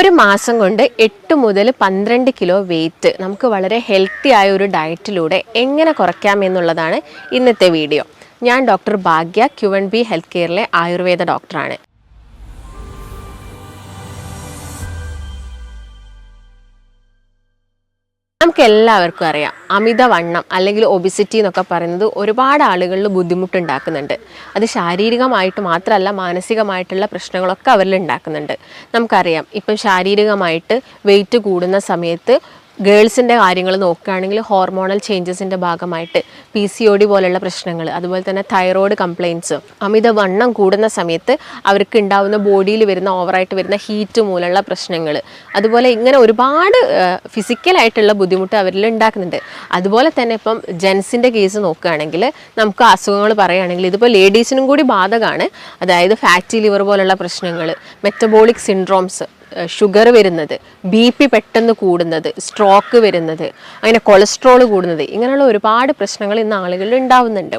ഒരു മാസം കൊണ്ട് 8 മുതൽ 12 കിലോ വെയിറ്റ് നമുക്ക് വളരെ ഹെൽത്തി ആയ ഒരു ഡയറ്റിലൂടെ എങ്ങനെ കുറയ്ക്കാമെന്നുള്ളതാണ് ഇന്നത്തെ വീഡിയോ. ഞാൻ ഡോക്ടർ ഭാഗ്യ, Q&B ഹെൽത്ത് കെയറിലെ ആയുർവേദ ഡോക്ടറാണ്. നമുക്ക് എല്ലാവർക്കും അറിയാം, അമിതവണ്ണം അല്ലെങ്കിൽ ഒബിസിറ്റി എന്നൊക്കെ പറയുന്നത് ഒരുപാട് ആളുകളിൽ ബുദ്ധിമുട്ടുണ്ടാക്കുന്നുണ്ട്. അത് ശാരീരികമായിട്ട് മാത്രമല്ല, മാനസികമായിട്ടുള്ള പ്രശ്നങ്ങളൊക്കെ അവരിൽ ഉണ്ടാക്കുന്നുണ്ട്. നമുക്കറിയാം, ഇപ്പം ശാരീരികമായിട്ട് വെയിറ്റ് കൂടുന്ന സമയത്ത് ഗേൾസിൻ്റെ കാര്യങ്ങൾ നോക്കുകയാണെങ്കിൽ ഹോർമോണൽ ചേഞ്ചസിൻ്റെ ഭാഗമായിട്ട് PCOD പോലുള്ള പ്രശ്നങ്ങൾ, അതുപോലെ തന്നെ തൈറോയ്ഡ് കംപ്ലയിൻസ്, അമിതവണ്ണം കൂടുന്ന സമയത്ത് അവർക്ക് ഉണ്ടാവുന്ന ബോഡിയിൽ വരുന്ന ഓവറായിട്ട് വരുന്ന ഹീറ്റ് മൂലമുള്ള പ്രശ്നങ്ങൾ, അതുപോലെ ഇങ്ങനെ ഒരുപാട് ഫിസിക്കലായിട്ടുള്ള ബുദ്ധിമുട്ട് അവരിൽ ഉണ്ടാക്കുന്നുണ്ട്. അതുപോലെ തന്നെ ഇപ്പം ജെൻസിൻ്റെ കേസ് നോക്കുകയാണെങ്കിൽ നമുക്ക് അസുഖങ്ങൾ പറയുകയാണെങ്കിൽ ഇതിപ്പോൾ ലേഡീസിനും കൂടി ബാധകമാണ്. അതായത് ഫാറ്റി ലിവർ പോലുള്ള പ്രശ്നങ്ങൾ, മെറ്റബോളിക് സിൻഡ്രോംസ്, ഷുഗർ വരുന്നത്, BP പെട്ടെന്ന് കൂടുന്നത്, സ്ട്രോക്ക് വരുന്നത്, അങ്ങനെ കൊളസ്ട്രോൾ കൂടുന്നത്, ഇങ്ങനെയുള്ള ഒരുപാട് പ്രശ്നങ്ങൾ ഇന്ന് ആളുകളിൽ ഉണ്ടാവുന്നുണ്ട്.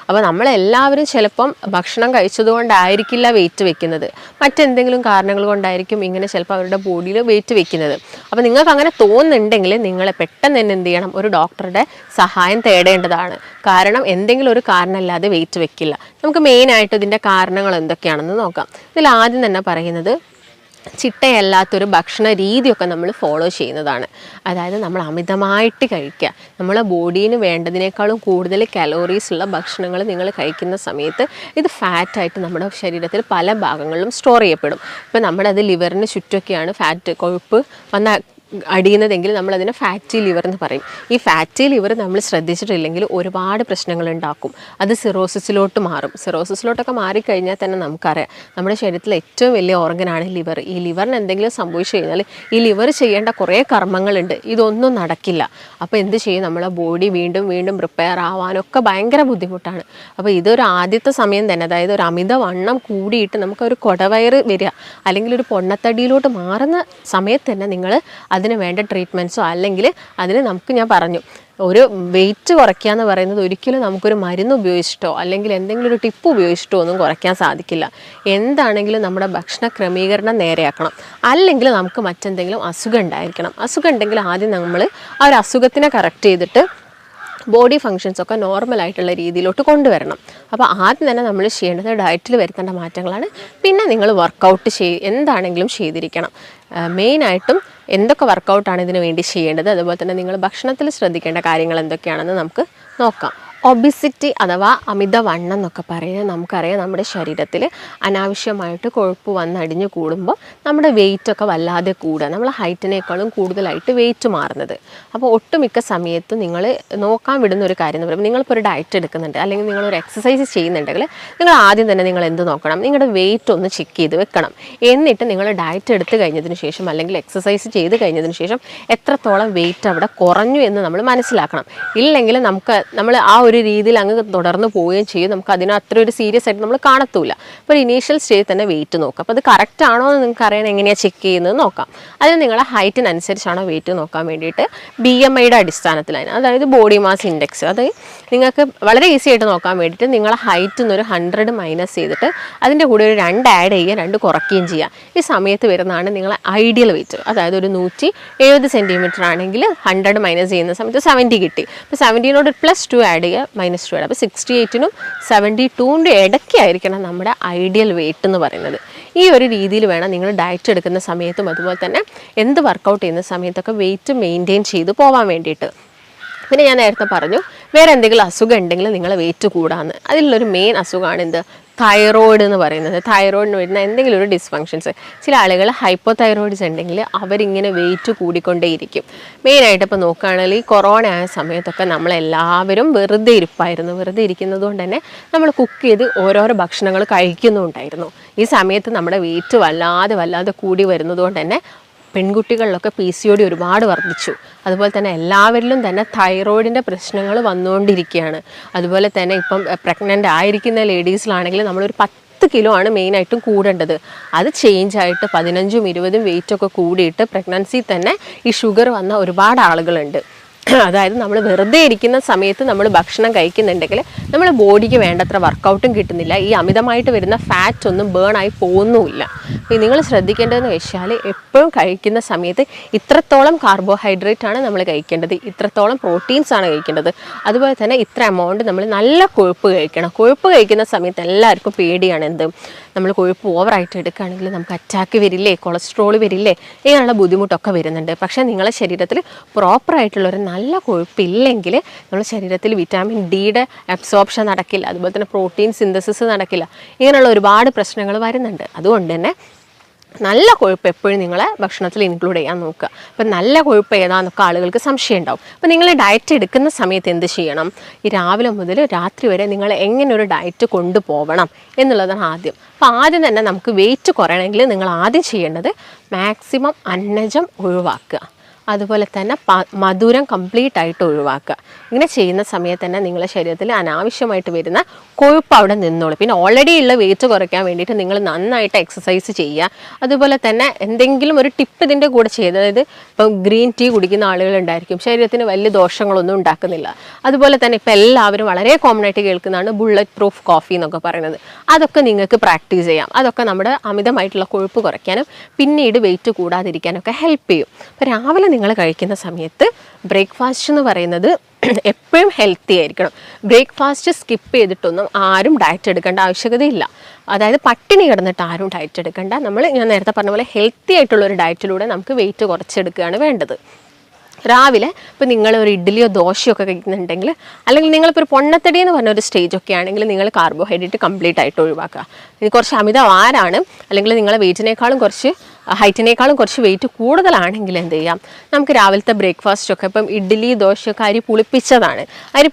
അപ്പോൾ നമ്മളെല്ലാവരും ചിലപ്പം ഭക്ഷണം കഴിച്ചതുകൊണ്ടായിരിക്കില്ല വെയിറ്റ് വെക്കുന്നത്, മറ്റെന്തെങ്കിലും കാരണങ്ങൾ കൊണ്ടായിരിക്കും ഇങ്ങനെ ചിലപ്പോൾ അവരുടെ ബോഡിയിൽ വെയിറ്റ് വെക്കുന്നത്. അപ്പോൾ നിങ്ങൾക്ക് അങ്ങനെ തോന്നുന്നുണ്ടെങ്കിൽ നിങ്ങൾ പെട്ടെന്ന് തന്നെ എന്ത് ചെയ്യണം, ഒരു ഡോക്ടറുടെ സഹായം തേടേണ്ടതാണ്. കാരണം എന്തെങ്കിലും ഒരു കാരണമില്ലാതെ വെയിറ്റ് വെക്കില്ല. നമുക്ക് മെയിനായിട്ട് ഇതിൻ്റെ കാരണങ്ങൾ എന്തൊക്കെയാണെന്ന് നോക്കാം. ഇതിൽ ആദ്യം തന്നെ പറയുന്നത് ചിട്ടയല്ലാത്തൊരു ഭക്ഷണ രീതിയൊക്കെ നമ്മൾ ഫോളോ ചെയ്യുന്നതാണ്. അതായത് നമ്മൾ അമിതമായിട്ട് കഴിക്കുക, നമ്മളെ ബോഡീന് വേണ്ടതിനേക്കാളും കൂടുതൽ കലോറീസ് ഉള്ള ഭക്ഷണങ്ങൾ നിങ്ങൾ കഴിക്കുന്ന സമയത്ത് ഇത് ഫാറ്റായിട്ട് നമ്മുടെ ശരീരത്തിൽ പല ഭാഗങ്ങളിലും സ്റ്റോർ ചെയ്യപ്പെടും. ഇപ്പം നമ്മുടെ അത് ലിവറിന് ചുറ്റുമൊക്കെയാണ് ഫാറ്റ്, കൊഴുപ്പ് വന്ന അടിയുന്നതെങ്കിൽ നമ്മളതിനെ ഫാറ്റി ലിവർ എന്ന് പറയും. ഈ ഫാറ്റി ലിവർ നമ്മൾ ശ്രദ്ധിച്ചിട്ടില്ലെങ്കിൽ ഒരുപാട് പ്രശ്നങ്ങൾ ഉണ്ടാക്കും. അത് സിറോസിസിലോട്ട് മാറും. സിറോസിസിലോട്ടൊക്കെ മാറിക്കഴിഞ്ഞാൽ തന്നെ നമുക്കറിയാം, നമ്മുടെ ശരീരത്തിലെ ഏറ്റവും വലിയ ഓർഗനാണ് ലിവർ. ഈ ലിവറിന് എന്തെങ്കിലും സംഭവിച്ചു കഴിഞ്ഞാൽ ഈ ലിവർ ചെയ്യേണ്ട കുറേ കർമ്മങ്ങളുണ്ട്, ഇതൊന്നും നടക്കില്ല. അപ്പോൾ എന്ത് ചെയ്യും, നമ്മളെ ബോഡി വീണ്ടും വീണ്ടും പ്രിപ്പയർ ആവാനൊക്കെ ഭയങ്കര ബുദ്ധിമുട്ടാണ്. അപ്പോൾ ഇതൊരു ആദ്യത്തെ സമയം തന്നെ, അതായത് ഒരു അമിതവണ്ണം കൂടിയിട്ട് നമുക്കൊരു കൊടവയറ് വരിക അല്ലെങ്കിൽ ഒരു പൊണ്ണത്തടിയിലോട്ട് മാറുന്ന സമയത്ത് തന്നെ നിങ്ങൾ അതിന് വേണ്ട ട്രീറ്റ്മെൻറ്റ്സോ അല്ലെങ്കിൽ അതിന് ഞാൻ പറഞ്ഞു, ഒരു വെയിറ്റ് കുറയ്ക്കുക എന്ന് പറയുന്നത് ഒരിക്കലും നമുക്കൊരു മരുന്ന് ഉപയോഗിച്ചിട്ടോ അല്ലെങ്കിൽ എന്തെങ്കിലും ഒരു ടിപ്പ് ഉപയോഗിച്ചിട്ടോ ഒന്നും കുറയ്ക്കാൻ സാധിക്കില്ല. എന്താണെങ്കിലും നമ്മുടെ ഭക്ഷണ ക്രമീകരണം നേരെയാക്കണം. അല്ലെങ്കിൽ നമുക്ക് മറ്റെന്തെങ്കിലും അസുഖം ഉണ്ടായിരിക്കണം. അസുഖം ഉണ്ടെങ്കിൽ ആദ്യം നമ്മൾ ആ ഒരു അസുഖത്തിനെ കറക്റ്റ് ചെയ്തിട്ട് ബോഡി ഫങ്ഷൻസൊക്കെ നോർമലായിട്ടുള്ള രീതിയിലോട്ട് കൊണ്ടുവരണം. അപ്പോൾ ആദ്യം തന്നെ നമ്മൾ ചെയ്യേണ്ടത് ഡയറ്റിൽ വരുത്തേണ്ട മാറ്റങ്ങളാണ്. പിന്നെ നിങ്ങൾ വർക്കൗട്ട് എന്താണെങ്കിലും ചെയ്തിരിക്കണം. മെയിനായിട്ടും എന്തൊക്കെ വർക്കൗട്ടാണ് ഇതിനു വേണ്ടി ചെയ്യേണ്ടത്, അതുപോലെ തന്നെ നിങ്ങൾ ഭക്ഷണത്തിൽ ശ്രദ്ധിക്കേണ്ട കാര്യങ്ങൾ എന്തൊക്കെയാണെന്ന് നമുക്ക് നോക്കാം. ഒബിസിറ്റി അഥവാ അമിതവണ്ണം എന്നൊക്കെ പറയുന്നത് നമുക്കറിയാം, നമ്മുടെ ശരീരത്തിൽ അനാവശ്യമായിട്ട് കൊഴുപ്പ് വന്നടിഞ്ഞ് കൂടുമ്പോൾ നമ്മുടെ വെയിറ്റൊക്കെ വല്ലാതെ കൂടുക, നമ്മളെ ഹൈറ്റിനേക്കാളും കൂടുതലായിട്ട് വെയിറ്റ് മാറുന്നത്. അപ്പോൾ ഒട്ടുമിക്ക സമയത്തും നിങ്ങൾ നോക്കാൻ വിടുന്ന ഒരു കാര്യം എന്ന് പറയുമ്പോൾ, നിങ്ങളിപ്പോൾ ഒരു ഡയറ്റ് എടുക്കുന്നുണ്ട് അല്ലെങ്കിൽ നിങ്ങളൊരു എക്സസൈസ് ചെയ്യുന്നുണ്ടെങ്കിൽ നിങ്ങൾ ആദ്യം തന്നെ നിങ്ങൾ എന്ത് നോക്കണം, നിങ്ങളുടെ വെയിറ്റ് ഒന്ന് ചെക്ക് ചെയ്ത് വെക്കണം. എന്നിട്ട് നിങ്ങൾ ഡയറ്റ് എടുത്ത് കഴിഞ്ഞതിന് ശേഷം അല്ലെങ്കിൽ എക്സസൈസ് ചെയ്ത് കഴിഞ്ഞതിന് ശേഷം എത്രത്തോളം വെയിറ്റ് അവിടെ കുറഞ്ഞു എന്ന് നമ്മൾ മനസ്സിലാക്കണം. ഇല്ലെങ്കിൽ നമ്മൾ ആ ഒരു രീതിയിൽ അങ്ങ് തുടർന്ന് പോവുകയും ചെയ്യും, നമുക്ക് അതിന് അത്ര ഒരു സീരിയസ് ആയിട്ട് നമ്മൾ കാണത്തൂല. അപ്പോൾ ഇനീഷ്യൽ സ്റ്റേജിൽ തന്നെ വെയിറ്റ് നോക്കാം. അപ്പോൾ അത് കറക്റ്റ് ആണോ എന്ന് നിങ്ങൾക്ക് അറിയാൻ എങ്ങനെയാണ് ചെക്ക് ചെയ്യുന്നത് നോക്കാം. അതിന് നിങ്ങളുടെ ഹൈറ്റിനനുസരിച്ചാണോ വെയിറ്റ് നോക്കാൻ വേണ്ടിയിട്ട് BMIയുടെ അടിസ്ഥാനത്തിലാണ്, അതായത് ബോഡി മാസ് ഇൻഡെക്സ്. അത് നിങ്ങൾക്ക് വളരെ ഈസി ആയിട്ട് നോക്കാൻ വേണ്ടിയിട്ട് നിങ്ങളെ ഹൈറ്റിൽ നിന്നൊരു 100 മൈനസ് ചെയ്തിട്ട് അതിൻ്റെ കൂടെ ഒരു 2 ആഡ് ചെയ്യുക, 2 കുറയ്ക്കുകയും ചെയ്യുക. ഈ സമയത്ത് വരുന്നതാണ് നിങ്ങളെ ഐഡിയൽ വെയിറ്റ്. അതായത് ഒരു 170 സെൻറ്റിമീറ്റർ ആണെങ്കിൽ 100 മൈനസ് ചെയ്യുന്ന സമയത്ത് 70 കിട്ടി. അപ്പോൾ 70നോട് +2 ആഡ് ചെയ്യുക, -2. അപ്പോൾ 68നും 72ൻ്റെ ഇടയ്ക്കായിരിക്കണം നമ്മുടെ ഐഡിയൽ വെയിറ്റ് എന്ന് പറയുന്നത്. ഈ ഒരു രീതിയിൽ വേണം നിങ്ങൾ ഡയറ്റ് എടുക്കുന്ന സമയത്തും അതുപോലെ തന്നെ എന്ത് വർക്കൗട്ട് ചെയ്യുന്ന സമയത്തൊക്കെ വെയിറ്റ് മെയിൻറ്റെയിൻ ചെയ്ത് പോകാൻ വേണ്ടിയിട്ട്. പിന്നെ ഞാൻ നേരത്തെ പറഞ്ഞു, വേറെ എന്തെങ്കിലും അസുഖം ഉണ്ടെങ്കിൽ നിങ്ങൾ വെയിറ്റ് കൂടാന്ന്. അതിലുള്ളൊരു മെയിൻ അസുഖമാണ് എന്ത്, തൈറോയിഡ് എന്ന് പറയുന്നത്. തൈറോയിഡിന് വരുന്ന എന്തെങ്കിലും ഒരു ഡിസ്ഫങ്ഷൻസ്, ചില ആളുകൾ ഹൈപ്പോതൈറോയിഡ്സ് ഉണ്ടെങ്കിൽ അവരിങ്ങനെ വെയിറ്റ് കൂടിക്കൊണ്ടേയിരിക്കും. മെയിനായിട്ട് ഇപ്പോൾ നോക്കുകയാണെങ്കിൽ ഈ കൊറോണ ആയ സമയത്തൊക്കെ നമ്മളെല്ലാവരും വെറുതെ ഇരിപ്പായിരുന്നു. വെറുതെ ഇരിക്കുന്നത് കൊണ്ട് തന്നെ നമ്മൾ കുക്ക് ചെയ്ത് ഓരോരോ ഭക്ഷണങ്ങൾ കഴിക്കുന്നുണ്ടായിരുന്നു. ഈ സമയത്ത് നമ്മുടെ വെയിറ്റ് വല്ലാതെ കൂടി വരുന്നത് കൊണ്ട് തന്നെ പെൺകുട്ടികളിലൊക്കെ PCOD ഒരുപാട് വർദ്ധിച്ചു. അതുപോലെ തന്നെ എല്ലാവരിലും തന്നെ തൈറോയിഡിൻ്റെ പ്രശ്നങ്ങൾ വന്നുകൊണ്ടിരിക്കുകയാണ്. അതുപോലെ തന്നെ ഇപ്പം പ്രഗ്നൻ്റ് ആയിരിക്കുന്ന ലേഡീസിലാണെങ്കിൽ നമ്മളൊരു 10 കിലോ ആണ് മെയിനായിട്ടും കൂടേണ്ടത്. അത് ചേഞ്ച് ആയിട്ട് 15ഉം 20ഉം വെയിറ്റൊക്കെ കൂടിയിട്ട് പ്രഗ്നൻസി തന്നെ ഈ ഷുഗർ വന്ന ഒരുപാട് ആളുകളുണ്ട്. അതായത് നമ്മൾ വെറുതെ ഇരിക്കുന്ന സമയത്ത് നമ്മൾ ഭക്ഷണം കഴിക്കുന്നുണ്ടെങ്കിൽ നമ്മുടെ ബോഡിക്ക് വേണ്ടത്ര വർക്കൗട്ടും കിട്ടുന്നില്ല, ഈ അമിതമായിട്ട് വരുന്ന ഫാറ്റ് ഒന്നും ബേൺ ആയി പോകുന്നുമില്ല. അപ്പോൾ നിങ്ങൾ ശ്രദ്ധിക്കേണ്ടതെന്ന് വെച്ചാൽ എപ്പോഴും കഴിക്കുന്ന സമയത്ത് ഇത്രത്തോളം കാർബോഹൈഡ്രേറ്റ് ആണ് നമ്മൾ കഴിക്കേണ്ടത്, ഇത്രത്തോളം പ്രോട്ടീൻസ് ആണ് കഴിക്കേണ്ടത്, അതുപോലെ തന്നെ ഇത്ര എമൗണ്ട് നമ്മൾ നല്ല കൊഴുപ്പ് കഴിക്കണം. കൊഴുപ്പ് കഴിക്കുന്ന സമയത്ത് എല്ലാവർക്കും പേടിയാണ്, എന്ത് നമ്മൾ കൊഴുപ്പ് ഓവറായിട്ട് എടുക്കുകയാണെങ്കിൽ നമുക്ക് അറ്റാക്ക് വരില്ലേ, കൊളസ്ട്രോൾ വരില്ലേ, ഇങ്ങനെയുള്ള ബുദ്ധിമുട്ടൊക്കെ വരുന്നുണ്ട്. പക്ഷേ നിങ്ങളുടെ ശരീരത്തിൽ പ്രോപ്പറായിട്ടുള്ളൊരു നല്ല കൊഴുപ്പില്ലെങ്കിൽ നമ്മുടെ ശരീരത്തിൽ വിറ്റാമിൻ ഡിയുടെ അബ്സോർപ്ഷൻ നടക്കില്ല, അതുപോലെ തന്നെ പ്രോട്ടീൻ സിന്തസിസ് നടക്കില്ല, ഇങ്ങനെയുള്ള ഒരുപാട് പ്രശ്നങ്ങൾ വരുന്നുണ്ട്. അതുകൊണ്ട് തന്നെ നല്ല കൊഴുപ്പ് എപ്പോഴും നിങ്ങളെ ഭക്ഷണത്തിൽ ഇൻക്ലൂഡ് ചെയ്യാൻ നോക്കുക. അപ്പം നല്ല കൊഴുപ്പ് ഏതാണെന്നൊക്കെ ആളുകൾക്ക് സംശയം ഉണ്ടാവും. അപ്പോൾ നിങ്ങൾ ഡയറ്റ് എടുക്കുന്ന സമയത്ത് എന്ത് ചെയ്യണം, ഈ രാവിലെ മുതൽ രാത്രി വരെ നിങ്ങൾ എങ്ങനെ ഒരു ഡയറ്റ് കൊണ്ടുപോകണം എന്നുള്ളതാണ് ആദ്യം. അപ്പോൾ ആദ്യം തന്നെ നമുക്ക് വെയിറ്റ് കുറയണമെങ്കിൽ നിങ്ങൾ ആദ്യം ചെയ്യേണ്ടത് മാക്സിമം അന്നജം ഒഴിവാക്കുക, അതുപോലെ തന്നെ മധുരം കംപ്ലീറ്റ് ആയിട്ട് ഒഴിവാക്കുക. ഇങ്ങനെ ചെയ്യുന്ന സമയത്ത് തന്നെ നിങ്ങളുടെ ശരീരത്തിൽ അനാവശ്യമായിട്ട് വരുന്ന കൊഴുപ്പ് അവിടെ നിന്നോളൂ. പിന്നെ ഓൾറെഡി ഉള്ള വെയിറ്റ് കുറയ്ക്കാൻ വേണ്ടിയിട്ട് നിങ്ങൾ നന്നായിട്ട് എക്സസൈസ് ചെയ്യുക. അതുപോലെ തന്നെ എന്തെങ്കിലും ഒരു ടിപ്പ് ഇതിൻ്റെ കൂടെ ചെയ്യുക. അതായത് ഇപ്പം ഗ്രീൻ ടീ കുടിക്കുന്ന ആളുകളുണ്ടായിരിക്കും, ശരീരത്തിന് വലിയ ദോഷങ്ങളൊന്നും ഉണ്ടാക്കുന്നില്ല. അതുപോലെ തന്നെ ഇപ്പം എല്ലാവരും വളരെ കോമൺ ആയിട്ട് കേൾക്കുന്നതാണ് ബുള്ളറ്റ് പ്രൂഫ് കോഫി എന്നൊക്കെ പറയുന്നത്. അതൊക്കെ നിങ്ങൾക്ക് പ്രാക്ടീസ് ചെയ്യാം. അതൊക്കെ നമ്മുടെ അമിതമായിട്ടുള്ള കൊഴുപ്പ് കുറയ്ക്കാനും പിന്നീട് വെയിറ്റ് കൂടാതിരിക്കാനൊക്കെ ഹെൽപ്പ് ചെയ്യും. അപ്പോൾ രാവിലെ നിങ്ങൾ കഴിക്കുന്ന സമയത്ത് ബ്രേക്ക്ഫാസ്റ്റ് എന്ന് പറയുന്നത് എപ്പോഴും ഹെൽത്തി ആയിരിക്കണം. ബ്രേക്ക്ഫാസ്റ്റ് സ്കിപ്പ് ചെയ്തിട്ടൊന്നും ആരും ഡയറ്റ് എടുക്കേണ്ട ആവശ്യകതയില്ല. അതായത് പട്ടിണി കിടന്നിട്ട് ആരും ഡയറ്റ് എടുക്കേണ്ട. ഞാൻ നേരത്തെ പറഞ്ഞ പോലെ ഹെൽത്തി ആയിട്ടുള്ളൊരു ഡയറ്റിലൂടെ നമുക്ക് വെയിറ്റ് കുറച്ചെടുക്കുകയാണ് വേണ്ടത്. രാവിലെ ഇപ്പോൾ നിങ്ങളൊരു ഇഡ്ഡലിയോ ദോശയോ ഒക്കെ കഴിക്കുന്നുണ്ടെങ്കിൽ, അല്ലെങ്കിൽ നിങ്ങളിപ്പോൾ ഒരു പൊണ്ണത്തടി എന്ന് പറഞ്ഞൊരു സ്റ്റേജൊക്കെ ആണെങ്കിൽ നിങ്ങൾ കാർബോഹൈഡ്രേറ്റ് കംപ്ലീറ്റ് ആയിട്ട് ഒഴിവാക്കുക. ഇത് കുറച്ച് അമിതഭാരമാണ്, അല്ലെങ്കിൽ നിങ്ങളെ വെയിറ്റിനേക്കാളും ഹൈറ്റിനേക്കാളും കുറച്ച് വെയിറ്റ് കൂടുതലാണെങ്കിൽ എന്ത് ചെയ്യാം, നമുക്ക് രാവിലത്തെ ബ്രേക്ക്ഫാസ്റ്റൊക്കെ ഇപ്പം ഇഡ്ഡലി ദോശയൊക്കെ അരി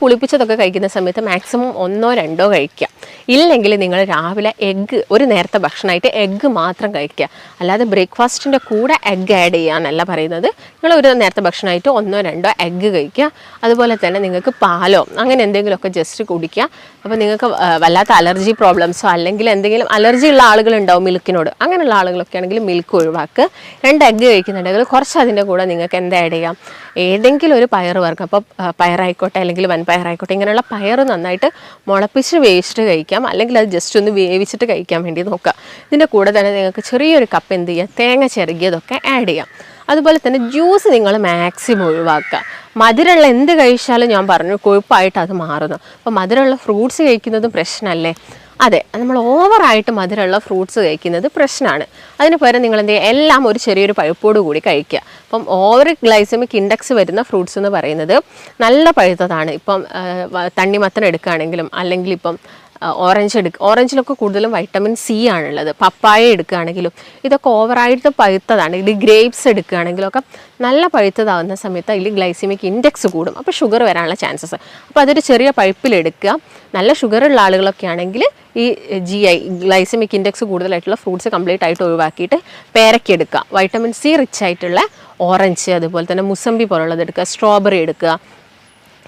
പുളിപ്പിച്ചതൊക്കെ കഴിക്കുന്ന സമയത്ത് മാക്സിമം 1-2 കഴിക്കുക. ഇല്ലെങ്കിൽ നിങ്ങൾ രാവിലെ എഗ്ഗ് ഒരു നേരത്തെ ഭക്ഷണമായിട്ട് എഗ്ഗ് മാത്രം കഴിക്കുക. അല്ലാതെ ബ്രേക്ക്ഫാസ്റ്റിൻ്റെ കൂടെ എഗ്ഗ് ആഡ് ചെയ്യാനല്ല പറയുന്നത്. നിങ്ങൾ ഒരു നേരത്തെ ഭക്ഷണമായിട്ട് 1-2 എഗ്ഗ് കഴിക്കുക. അതുപോലെ തന്നെ നിങ്ങൾക്ക് പാലോ അങ്ങനെ എന്തെങ്കിലുമൊക്കെ ജസ്റ്റ് കുടിക്കുക. അപ്പോൾ നിങ്ങൾക്ക് വല്ലാത്ത അലർജി പ്രോബ്ലംസോ അല്ലെങ്കിൽ എന്തെങ്കിലും അലർജി ഉള്ള ആളുകളുണ്ടാവും മിൽക്കിനോട്, അങ്ങനെയുള്ള ആളുകളൊക്കെ ആണെങ്കിൽ മിൽക്ക് ഒഴിവാക്കുക. 2 എഗ്ഗ് കഴിക്കുന്നുണ്ടെങ്കിൽ കുറച്ച് അതിൻ്റെ കൂടെ നിങ്ങൾക്ക് എന്താ ആഡ് ചെയ്യാം, ഏതെങ്കിലും ഒരു പയർ വർഗ്ഗം, അപ്പോൾ പയറായിക്കോട്ടെ അല്ലെങ്കിൽ വൻപയറായിക്കോട്ടെ, ഇങ്ങനെയുള്ള പയർ നന്നായിട്ട് മുളപ്പിച്ച് വേവിച്ചിട്ട് കഴിക്കാം, അല്ലെങ്കിൽ അത് ജസ്റ്റ് ഒന്ന് വേവിച്ചിട്ട് കഴിക്കാൻ വേണ്ടി നോക്കുക. ഇതിൻ്റെ കൂടെ തന്നെ നിങ്ങൾക്ക് ചെറിയൊരു കപ്പ് എന്ത് ചെയ്യുക, തേങ്ങ ചിരകിയതൊക്കെ ആഡ് ചെയ്യാം. അതുപോലെ തന്നെ ജ്യൂസ് നിങ്ങൾ മാക്സിമം ഒഴിവാക്കുക. മധുരമുള്ള എന്ത് കഴിച്ചാലും ഞാൻ പറഞ്ഞു കൊഴുപ്പായിട്ട് അത് മാറുന്നു. അപ്പോൾ മധുരമുള്ള ഫ്രൂട്ട്സ് കഴിക്കുന്നതും പ്രശ്നമല്ലേ? അതെ, നമ്മൾ ഓവറായിട്ട് മധുരമുള്ള ഫ്രൂട്ട്സ് കഴിക്കുന്നത് പ്രശ്നമാണ്. അതിന് പകരം നിങ്ങൾ എന്ത് ചെയ്യുക, എല്ലാം ഒരു ചെറിയൊരു പഴുപ്പോട് കൂടി കഴിക്കുക. അപ്പം ഓവർ ഗ്ലൈസമിക് ഇൻഡെക്സ് വരുന്ന ഫ്രൂട്ട്സ് എന്ന് പറയുന്നത് നല്ല പഴുത്തതാണ്. ഇപ്പം തണ്ണിമത്തൻ എടുക്കുകയാണെങ്കിലും, അല്ലെങ്കിൽ ഇപ്പം ഓറഞ്ചിലൊക്കെ കൂടുതലും വൈറ്റമിൻ സി ആണുള്ളത്. പപ്പായ എടുക്കുകയാണെങ്കിലും ഇതൊക്കെ ഓവറായിട്ട് പഴുത്തതാണ്. ഇത് ഗ്രേപ്സ് എടുക്കുകയാണെങ്കിലും ഒക്കെ നല്ല പഴുത്തതാവുന്ന സമയത്ത് അതിൽ ഗ്ലൈസിമിക് ഇൻഡെക്സ് കൂടും, അപ്പോൾ ഷുഗർ വരാനുള്ള ചാൻസസ്. അപ്പോൾ അതൊരു ചെറിയ പഴുപ്പിലെടുക്കുക. നല്ല ഷുഗറുള്ള ആളുകളൊക്കെ ആണെങ്കിൽ ഈ ഗ്ലൈസിമിക് ഇൻഡെക്സ് കൂടുതലായിട്ടുള്ള ഫ്രൂട്ട്സ് കംപ്ലീറ്റ് ആയിട്ട് ഒഴിവാക്കിയിട്ട് പേരയ്ക്കെടുക്കുക. വൈറ്റമിൻ സി റിച്ച് ആയിട്ടുള്ള ഓറഞ്ച്, അതുപോലെ തന്നെ മുസമ്പി പോലുള്ളത് എടുക്കുക. സ്ട്രോബെറി എടുക്കുക.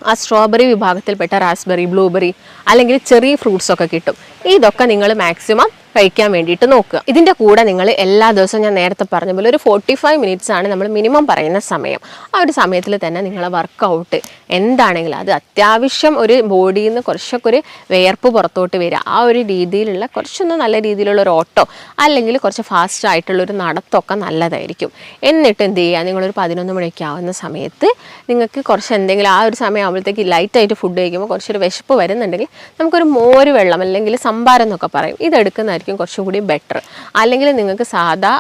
ആ സ്ട്രോബെറി വിഭാഗത്തിൽപ്പെട്ട റാസ്ബെറി, ബ്ലൂബെറി അല്ലെങ്കിൽ ചെറിയ ഫ്രൂട്ട്സൊക്കെ കിട്ടും. ഇതൊക്കെ നിങ്ങൾ മാക്സിമം കഴിക്കാൻ വേണ്ടിയിട്ട് നോക്കുക. ഇതിൻ്റെ കൂടെ നിങ്ങൾ എല്ലാ ദിവസവും ഞാൻ നേരത്തെ പറഞ്ഞ പോലെ ഒരു 45 മിനിറ്റ്സ് ആണ് നമ്മൾ മിനിമം പറയുന്ന സമയം. ആ ഒരു സമയത്തിൽ തന്നെ നിങ്ങളെ വർക്കൗട്ട് എന്താണെങ്കിലും അത് അത്യാവശ്യം ഒരു ബോഡിയിൽ നിന്ന് കുറച്ചൊക്കെ ഒരു വിയർപ്പ് പുറത്തോട്ട് വരിക, ആ ഒരു രീതിയിലുള്ള കുറച്ചൊന്ന് നല്ല രീതിയിലുള്ള ഒരു ഓട്ടോ അല്ലെങ്കിൽ കുറച്ച് ഫാസ്റ്റ് ആയിട്ടുള്ളൊരു നടത്തമൊക്കെ നല്ലതായിരിക്കും. എന്നിട്ട് എന്ത് ചെയ്യുക, നിങ്ങളൊരു 11 മണിയൊക്കെ ആവുന്ന സമയത്ത് നിങ്ങൾക്ക് കുറച്ച് എന്തെങ്കിലും ആ ഒരു സമയം ആകുമ്പോഴത്തേക്ക് ലൈറ്റായിട്ട് ഫുഡ് കഴിക്കുമ്പോൾ കുറച്ചൊരു വിശപ്പ് വരുന്നുണ്ടെങ്കിൽ നമുക്കൊരു മോര് വെള്ളം അല്ലെങ്കിൽ സംഭാരം എന്നൊക്കെ പറയും, ഇതെടുക്കുന്നതായിരിക്കും കുറച്ചും കൂടി ബെറ്റർ. അല്ലെങ്കിൽ നിങ്ങൾക്ക് സാധാ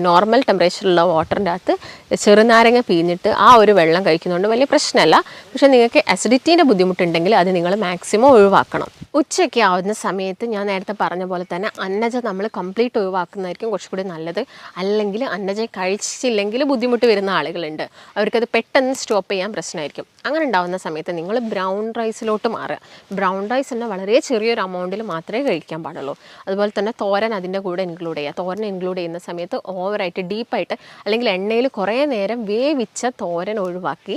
നോർമൽ ടെമ്പറേച്ചറുള്ള വാട്ടറിൻ്റെ അകത്ത് ചെറുനാരങ്ങ പിഴിഞ്ഞിട്ട് ആ ഒരു വെള്ളം കഴിക്കുന്നതുകൊണ്ട് വലിയ പ്രശ്നമല്ല. പക്ഷേ നിങ്ങൾക്ക് അസിഡിറ്റീൻ്റെ ബുദ്ധിമുട്ടുണ്ടെങ്കിൽ അത് നിങ്ങൾ മാക്സിമം ഒഴിവാക്കണം. ഉച്ചയ്ക്ക് ആവുന്ന സമയത്ത് ഞാൻ നേരത്തെ പറഞ്ഞ പോലെ തന്നെ അന്നജം നമ്മൾ കംപ്ലീറ്റ് ഒഴിവാക്കുന്നതായിരിക്കും കുറച്ചുകൂടി നല്ലത്. അല്ലെങ്കിൽ അന്നജം കഴിച്ചില്ലെങ്കിൽ ബുദ്ധിമുട്ട് വരുന്ന ആളുകളുണ്ട്, അവർക്കത് പെട്ടെന്ന് സ്റ്റോപ്പ് ചെയ്യാൻ പ്രശ്നമായിരിക്കും. അങ്ങനെ ഉണ്ടാകുന്ന സമയത്ത് നിങ്ങൾ ബ്രൗൺ റൈസിലോട്ട് മാറുക. ബ്രൗൺ റൈസ് തന്നെ വളരെ ചെറിയൊരു എമൗണ്ടിൽ മാത്രമേ കഴിക്കാൻ പാടുള്ളൂ. അതുപോലെ തന്നെ തോരൻ അതിൻ്റെ കൂടെ ഇൻക്ലൂഡ് ചെയ്യുക. തോരൻ ഇൻക്ലൂഡ് ചെയ്യുന്ന സമയത്ത് ഓവറായിട്ട് ഡീപ്പായിട്ട് അല്ലെങ്കിൽ എണ്ണയിൽ കുറേ നേരം വേവിച്ച തോരൻ ഒഴിവാക്കി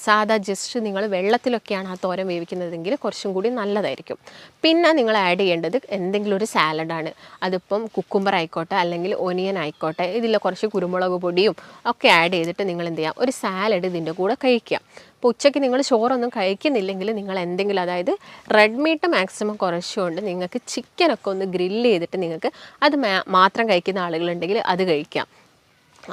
സാധാ ജസ്റ്റ് നിങ്ങൾ വെള്ളത്തിലൊക്കെയാണ് ആ തോരൻ വേവിക്കുന്നതെങ്കിൽ കുറച്ചും കൂടി നല്ലതായിരിക്കും. പിന്നെ നിങ്ങൾ ആഡ് ചെയ്യേണ്ടത് എന്തെങ്കിലും ഒരു സാലഡാണ്. അതിപ്പം കുക്കുംബർ ആയിക്കോട്ടെ അല്ലെങ്കിൽ ഒനിയൻ ആയിക്കോട്ടെ, ഇതിൽ കുറച്ച് കുരുമുളക് പൊടിയും ഒക്കെ ആഡ് ചെയ്തിട്ട് നിങ്ങൾ എന്ത് ചെയ്യാം, ഒരു സാലഡ് ഇതിൻ്റെ കൂടെ കഴിക്കുക. അപ്പോൾ ഉച്ചയ്ക്ക് നിങ്ങൾ ചോറൊന്നും കഴിക്കുന്നില്ലെങ്കിൽ നിങ്ങൾ എന്തെങ്കിലും, അതായത് റെഡ് മീറ്റ് മാക്സിമം കുറച്ചുകൊണ്ട് നിങ്ങൾക്ക് ചിക്കനൊക്കെ ഒന്ന് ഗ്രില്ല് ചെയ്തിട്ട് നിങ്ങൾക്ക് അത് മാത്രം കഴിക്കുന്ന ആളുകളുണ്ടെങ്കിൽ അത് കഴിക്കാം.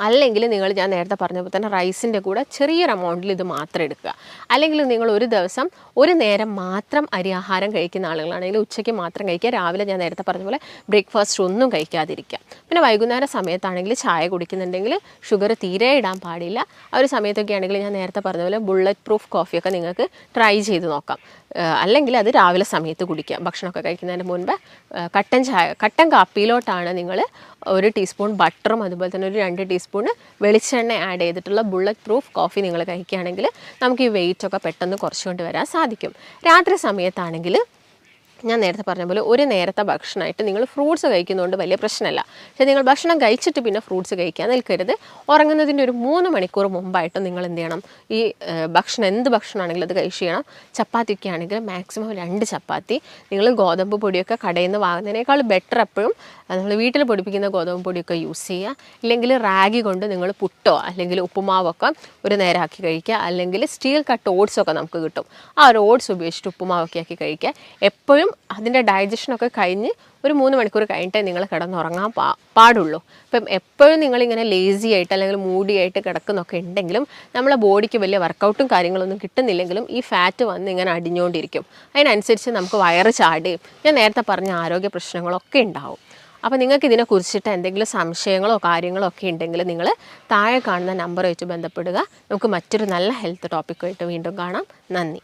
അല്ലെങ്കിൽ നിങ്ങൾ ഞാൻ നേരത്തെ പറഞ്ഞപ്പോൾ തന്നെ റൈസിൻ്റെ കൂടെ ചെറിയൊരു എമൗണ്ടിൽ ഇത് മാത്രം എടുക്കുക. അല്ലെങ്കിൽ നിങ്ങൾ ഒരു ദിവസം ഒരു നേരം മാത്രം അരി ആഹാരം കഴിക്കുന്ന ആളുകളാണെങ്കിൽ ഉച്ചയ്ക്ക് മാത്രം കഴിക്കുക. രാവിലെ ഞാൻ നേരത്തെ പറഞ്ഞ പോലെ ബ്രേക്ക്ഫാസ്റ്റ് ഒന്നും കഴിക്കാതിരിക്കുക. പിന്നെ വൈകുന്നേരം സമയത്താണെങ്കിൽ ചായ കുടിക്കുന്നുണ്ടെങ്കിൽ ഷുഗർ തീരെ ഇടാൻ പാടില്ല. ആ ഒരു സമയത്തൊക്കെ ആണെങ്കിൽ ഞാൻ നേരത്തെ പറഞ്ഞ പോലെ ബുള്ളറ്റ് പ്രൂഫ് കോഫിയൊക്കെ നിങ്ങൾക്ക് ട്രൈ ചെയ്ത് നോക്കാം. അല്ലെങ്കിൽ അത് രാവിലെ സമയത്ത് കുടിക്കുക. ഭക്ഷണമൊക്കെ കഴിക്കുന്നതിന് മുൻപ് കട്ടൻ കാപ്പിയിലോട്ടാണ് നിങ്ങൾ 1 ടീസ്പൂൺ ബട്ടറും അതുപോലെ തന്നെ ഒരു 2 ടീസ്പൂൺ വെളിച്ചെണ്ണ ആഡ് ചെയ്തിട്ടുള്ള ബുള്ളറ്റ് പ്രൂഫ് കോഫി നിങ്ങൾ കഴിക്കുകയാണെങ്കിൽ നമുക്ക് ഈ വെയിറ്റൊക്കെ പെട്ടെന്ന് കുറച്ചുകൊണ്ട് വരാൻ സാധിക്കും. രാത്രി സമയത്താണെങ്കിൽ ഞാൻ നേരത്തെ പറഞ്ഞ പോലെ ഒരു നേരത്തെ ഭക്ഷണമായിട്ട് നിങ്ങൾ ഫ്രൂട്ട്സ് കഴിക്കുന്നതുകൊണ്ട് വലിയ പ്രശ്നമല്ല. പക്ഷേ നിങ്ങൾ ഭക്ഷണം കഴിച്ചിട്ട് പിന്നെ ഫ്രൂട്ട്സ് കഴിക്കാൻ നിൽക്കരുത്. ഉറങ്ങുന്നതിൻ്റെ ഒരു 3 മണിക്കൂർ മുമ്പായിട്ട് നിങ്ങൾ എന്ത് ചെയ്യണം, ഈ ഭക്ഷണം എന്ത് ഭക്ഷണമാണെങ്കിലും അത് കഴിച്ച് ചെയ്യണം. ചപ്പാത്തിയൊക്കെ ആണെങ്കിൽ മാക്സിമം 2 ചപ്പാത്തി. നിങ്ങൾ ഗോതമ്പ് പൊടിയൊക്കെ കടയിൽ നിന്ന് വാങ്ങുന്നതിനേക്കാൾ ബെറ്റർ എപ്പോഴും നമ്മൾ വീട്ടിൽ പൊടിപ്പിക്കുന്ന ഗോതമ്പ് പൊടിയൊക്കെ യൂസ് ചെയ്യുക. ഇല്ലെങ്കിൽ റാഗി കൊണ്ട് നിങ്ങൾ പുട്ടോ അല്ലെങ്കിൽ ഉപ്പുമാവൊക്കെ ഒരു നേരമാക്കി കഴിക്കുക. അല്ലെങ്കിൽ സ്റ്റീൽ കട്ട് ഓട്സൊക്കെ നമുക്ക് കിട്ടും. ആ ഒരു ഓട്സ് ഉപയോഗിച്ചിട്ട് ഉപ്പുമാവൊക്കെ ആക്കി കഴിക്കുക. എപ്പോഴും അതിൻ്റെ ഡൈജഷനൊക്കെ കഴിഞ്ഞ് ഒരു 3 മണിക്കൂർ കഴിഞ്ഞിട്ടേ നിങ്ങൾ കിടന്നുറങ്ങാൻ പാടുള്ളൂ. അപ്പം എപ്പോഴും നിങ്ങളിങ്ങനെ ലേസി ആയിട്ട് അല്ലെങ്കിൽ മൂഡി ആയിട്ട് കിടക്കുന്നൊക്കെ ഉണ്ടെങ്കിലും നമ്മളെ ബോഡിക്ക് വലിയ വർക്കൗട്ടും കാര്യങ്ങളൊന്നും കിട്ടുന്നില്ലെങ്കിലും ഈ ഫാറ്റ് വന്ന് ഇങ്ങനെ അടിഞ്ഞുകൊണ്ടിരിക്കും. അതിനനുസരിച്ച് നമുക്ക് വയറ് ചാടുകയും ഞാൻ നേരത്തെ പറഞ്ഞ ആരോഗ്യ പ്രശ്നങ്ങളൊക്കെ ഉണ്ടാവും. അപ്പോൾ നിങ്ങൾക്ക് ഇതിനെക്കുറിച്ചിട്ട് എന്തെങ്കിലും സംശയങ്ങളോ കാര്യങ്ങളോ ഒക്കെ ഉണ്ടെങ്കിൽ നിങ്ങൾ താഴെ കാണുന്ന നമ്പറുമായിട്ട് ബന്ധപ്പെടുക. നമുക്ക് മറ്റൊരു നല്ല ഹെൽത്ത് ടോപ്പിക്കുമായിട്ട് വീണ്ടും കാണാം. നന്ദി.